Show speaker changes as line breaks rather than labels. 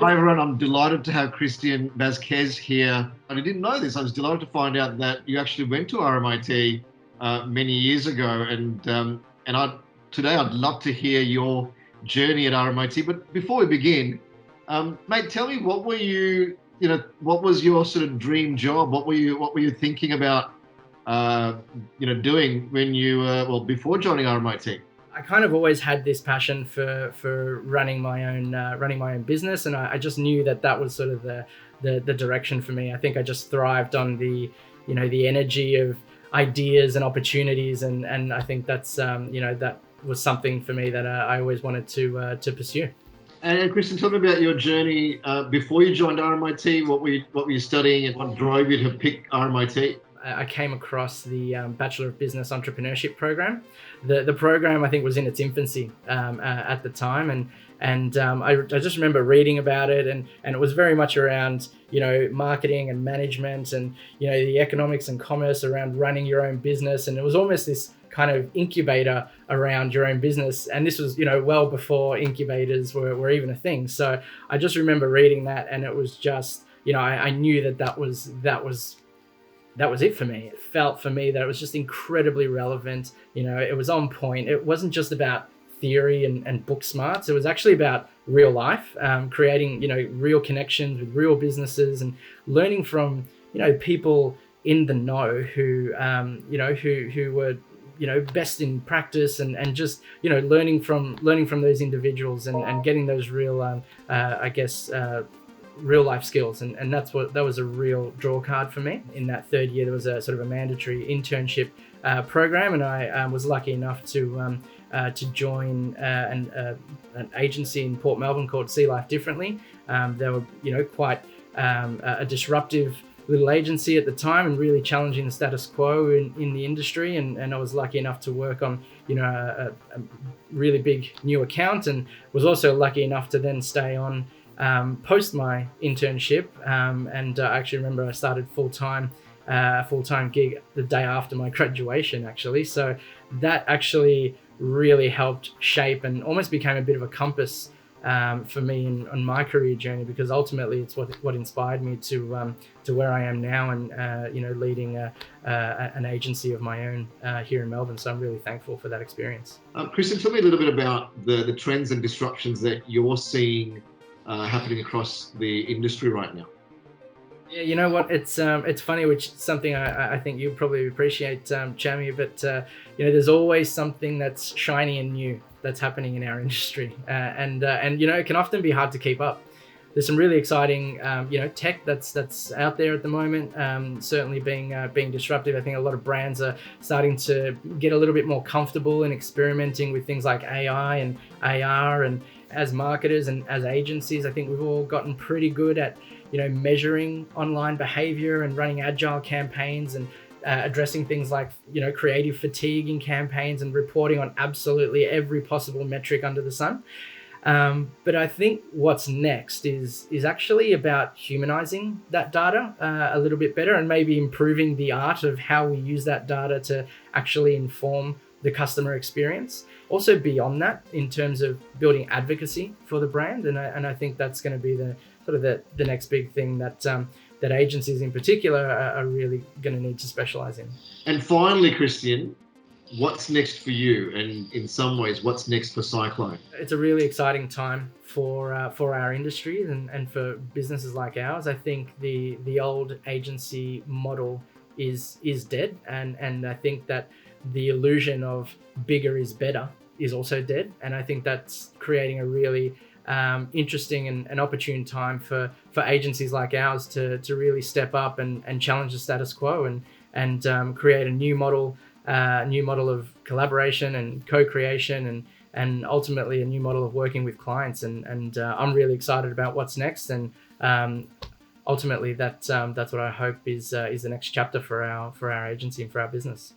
Hi everyone, I'm delighted to have Christian Vasquez here. And I didn't know this. I was delighted to find out that you actually went to RMIT many years ago. Today I'd love to hear your journey at RMIT. But before we begin, mate, tell me what was your sort of dream job? What were you thinking about, doing when before joining RMIT?
I kind of always had this passion for running my own business, and I just knew that was sort of the direction for me. I think I just thrived on the energy of ideas and opportunities, and I think that was something for me that I always wanted to pursue.
And Kristen, tell me about your journey before you joined RMIT. What were you studying, and what drove you to pick RMIT?
I came across the Bachelor of Business Entrepreneurship program. The program, I think, was in its infancy at the time, and I just remember reading about it, and it was very much around marketing and management, and the economics and commerce around running your own business, and it was almost this kind of incubator around your own business. And this was well before incubators were even a thing. So I just remember reading that, and it was just I knew that was it for me. It felt for me that it was just incredibly relevant. It was on point. It wasn't just about theory and book smarts. It was actually about real life, creating, real connections with real businesses, and learning from, people in the know who were, best in practice, and just, learning from those individuals, and getting those real, real life skills, and that was a real draw card for me. In that third year, there was a sort of a mandatory internship program, and I was lucky enough to join an agency in Port Melbourne called See Life Differently. They were quite a disruptive little agency at the time, and really challenging the status quo in the industry, and I was lucky enough to work on a really big new account, and was also lucky enough to then stay on post my internship, and I actually remember I started full-time gig the day after my graduation, actually. So that actually really helped shape and almost became a bit of a compass for me on my career journey, because ultimately it's what inspired me to where I am now, and leading an agency of my own here in Melbourne. So I'm really thankful for that experience.
Kristen, tell me a little bit about the trends and disruptions that you're seeing happening across the industry right now.
Yeah, you know what? It's funny, which is something I think you probably appreciate, Chami. But there's always something that's shiny and new that's happening in our industry, and it can often be hard to keep up. There's some really exciting tech that's out there at the moment, certainly being disruptive. I think a lot of brands are starting to get a little bit more comfortable in experimenting with things like AI and AR, and as marketers and as agencies, I think we've all gotten pretty good at measuring online behavior and running agile campaigns, and addressing things like creative fatigue in campaigns, and reporting on absolutely every possible metric under the sun. But I think what's next is actually about humanizing that data a little bit better, and maybe improving the art of how we use that data to actually inform the customer experience. Also beyond that, in terms of building advocacy for the brand, and I think that's going to be the next big thing that agencies in particular are really going to need to specialize in.
And finally, Christian, what's next for you? And in some ways, what's next for Cyclone?
It's a really exciting time for our industry, and for businesses like ours. I think the old agency model is dead, and I think that the illusion of bigger is better is also dead, and I think that's creating a really interesting and opportune time for agencies like ours to really step up and challenge the status quo, and create a new model of collaboration and co-creation, and ultimately a new model of working with clients, and I'm really excited about what's next, and ultimately that's what I hope is the next chapter for our agency and for our business.